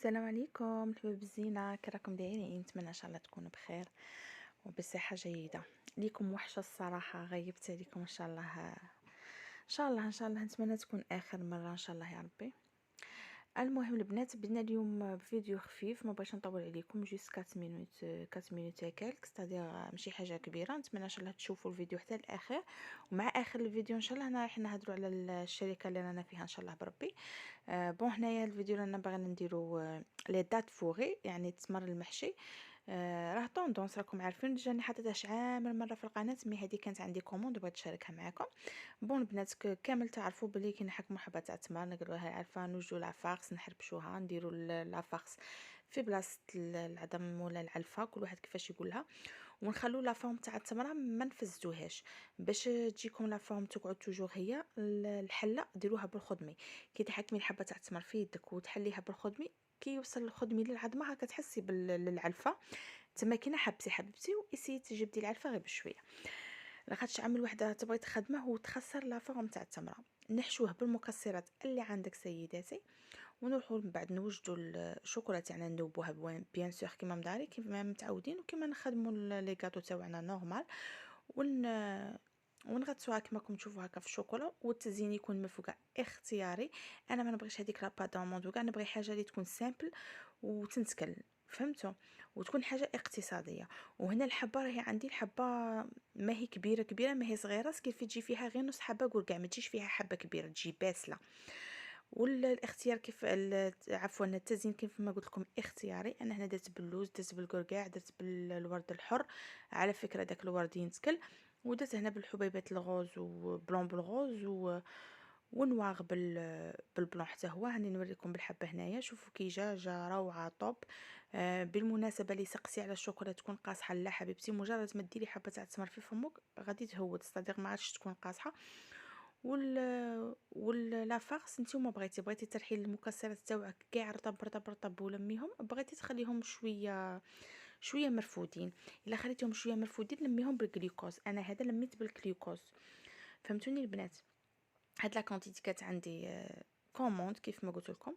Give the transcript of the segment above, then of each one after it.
السلام عليكم الحباب الزينه، كي راكم دايرين؟ نتمنى ان شاء الله تكونوا بخير وبصحه جيده. ليكم وحشه الصراحه، غيبت عليكم. ان شاء الله ان شاء الله نتمنى تكون اخر مره ان شاء الله يا ربي. المهم البنات، بدنا اليوم بفيديو خفيف، ما بغيتش نطول عليكم، جوست 4 مينوت 4 مينوت هكاك، ستادير ماشي حاجه كبيره. نتمنى ان شاء الله تشوفوا الفيديو حتى الاخر. ومع اخر الفيديو ان شاء الله راح نهضروا على الشركه اللي رانا فيها ان شاء الله بربي. بون هنايا الفيديو رانا باغيين نديرو لي دات فوغي، يعني التمر المحشي. راه طوندونس، راكم عارفين، جاني حطيتها شحال من مره في القناه، مي هذه كانت عندي كوموند بغيت نشاركها معكم. بون البنات، كامل تعرفوا بلي كي نحكموا حبه تاع التمر نقدروها عارفه، نوجدوا لافارس نحربشوها، نديروا لافارس في بلاصه العظم ولا العلفه، كل واحد كيفاش يقولها، ونخلو لا فورم تاع التمره ما نفزتوهاش باش تجيكم لا فورم تقعد توجور هي. الحله ديروها بالخدمي، كي تحكمي الحبه تاع التمر في يدك وتحليها بالخدمي، كي يوصل الخدمي للعظمه هكا تحسي بالعلفه، تما كينا حبسي حبيبتي واسي تجبدي العلفه غير بشويه. لاخاطش عامل وحده تبغي تخدمه وتخسر لا فورم تاع التمره. نحشوه بالمكسرات اللي عندك سيداتي، ونروحوا من بعد نوجدوا الشوكولا تاعنا نذوبوها بيان سور كيما مداري كيما متعودين، وكيما نخدموا لي غاتو تاعنا نورمال، ون ونغطسوها كما راكم تشوفوا هكا في الشوكولا، والتزيين يكون من فوق اختياري. انا ما نبغيش هذيك لا بات دوموند، كاع نبغي حاجه اللي تكون سامبل وتنتكل، فهمتوا، وتكون حاجه اقتصاديه. وهنا الحبه راهي عندي الحبه ما هي كبيره كبيره، ما هي صغيره، كيف تجي فيها غير نص حبه كاع ما تجيش فيها حبه كبيره، تجي باسله. والاختيار كيف عفوا التزيين كيف ما قلت لكم اختياري. انا هنا درت باللوز، درت بالكركاع، درت بالورد الحر، على فكره داك الورد ينتكل، ودرت هنا بالحبيبات الغوز وبلون بالغوز ونواغ بالبلون حتى هو. هاني نوريكم بالحبه هنايا، شوفوا كي جا روعه طوب. بالمناسبه اللي سقسي على الشوكولا تكون قاصحه، لا حبيبتي مجرد ما ديري حبه تاع التمر في فمك غادي تهود، صدق ما عادش تكون قاصحه. لا فارس نتوما بغيتي ترحي المكسرات تاوعك كاع رطب رطب رطب ولميهم، بغيتي تخليهم شويه مرفودين. الا خليتهم شويه مرفودين لميهم بالجلوكوز، انا هذا لميت بالجلوكوز، فهمتوني البنات. هاد لا كونتيتي كانت عندي كوموند كيف ما قلت لكم.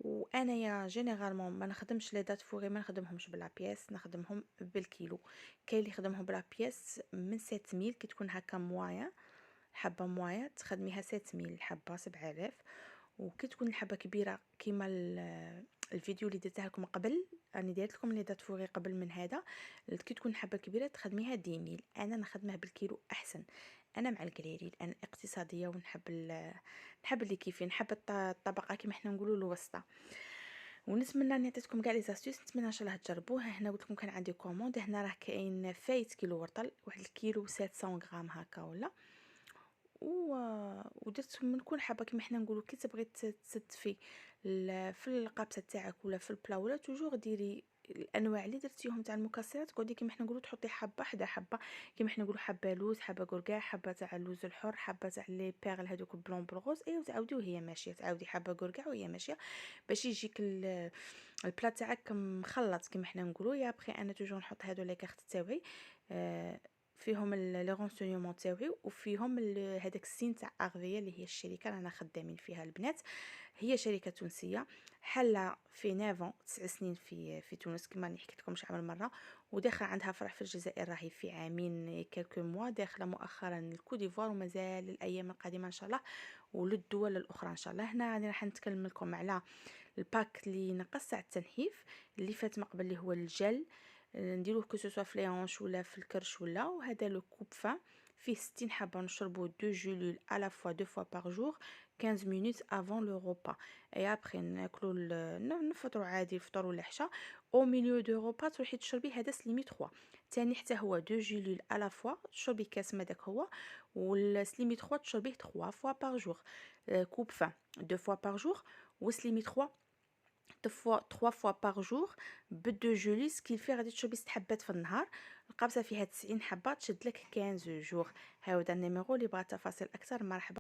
وانا يا جينيرالمون ما نخدمش لي دات فوري، ما نخدمهمش بلا بياس، نخدمهم بالكيلو. كاين اللي يخدمهم بلا بياس من 7000 كي تكون هكا موايا، حبه موايا تخدميها 7000 الحبه 7000. وكي تكون الحبه كبيره كيما الفيديو اللي درتها لكم قبل، راني دايرت لكم لي دات فوري قبل من هذا، كي تكون حبه كبيره تخدميها 10000. انا نخدمها بالكيلو احسن، انا مع القليلين، انا اقتصاديه ونحب نحب اللي كيفي، نحب الطبقه كيما حنا نقولوا الوسطى. ونتمنى اني عطيتكم كاع لي زاستيس، نتمنى ان شاء الله تجربوه. هنا قلت لكم كان عندي كوموند، هنا راه كاين فايت كيلو ورطل، واحد الكيلو 700 غرام هكا ولا. ودرت من كل حبه كيما حنا نقولوا، كي تبغي تستفي في القابسه تاعك ولا في البلا ولا توجور ديري الانواع اللي درتيهم تاع المكسرات، قعدي كيما حنا نقولوا تحطي حبه حدا حبه، كيما حنا نقولوا حبه لوز، حبه كركاع، حبه تاع اللوز الحر، حبه تاع لي بيرل هذوك بلون بالغوز، ايوا تعاودي وهي ماشيه، تعاودي حبه كركاع وهي ماشيه، باش يجيك البلا تاعك مخلط كيما حنا نقولوا. يا بخي انا توجور نحط هادو لي كارت تاوعي، فيهم لي رونسيونمون تاوعي، وفيهم هذاك السين تاع اغفيه اللي هي الشركه رانا خدامين فيها البنات. هي شركه تونسيه، حله في نافون 9 سنين في تونس كما راني حكيت لكم شحال من مره، وداخله عندها فرع في الجزائر راهي في عامين كالكو موا، داخله مؤخرا الكو ديفوار، ومازال الايام القادمه ان شاء الله وللدول الاخرى ان شاء الله. هنا راني راح نتكلم لكم على الباك اللي نقص تاع التنحيف اللي فات من قبل، اللي هو الجل، نديروه كو سوسوا في ليونش ولا في الكرش ولا. وهذا لو كوب فان فيه 60 حبه، نشربوا 2 جولول على فوا 2 فوا بار جور 15 مينوت افون لو روبا، اي ابري ناكلوا نفطروا عادي الفطور ولا العشاء. او ميليو دو روبا تروحي تشربي هذا سليمي 3 ثاني، حتى هو 2 جولول على فوا تشربي كاس مداك هو، والسليمي 3 تشربيه 3 فوا بار جور. كوب فان 2 فوا بار جور، وسليمي 3 3 فوا بار جور ب2 جوليس كيفي غادي تشربي 6 حبات في النهار. القابسه فيها 90 حبه تشد لك 15 جور. هاو النيميرو اللي بغى تفاصيل اكثر مرحبا.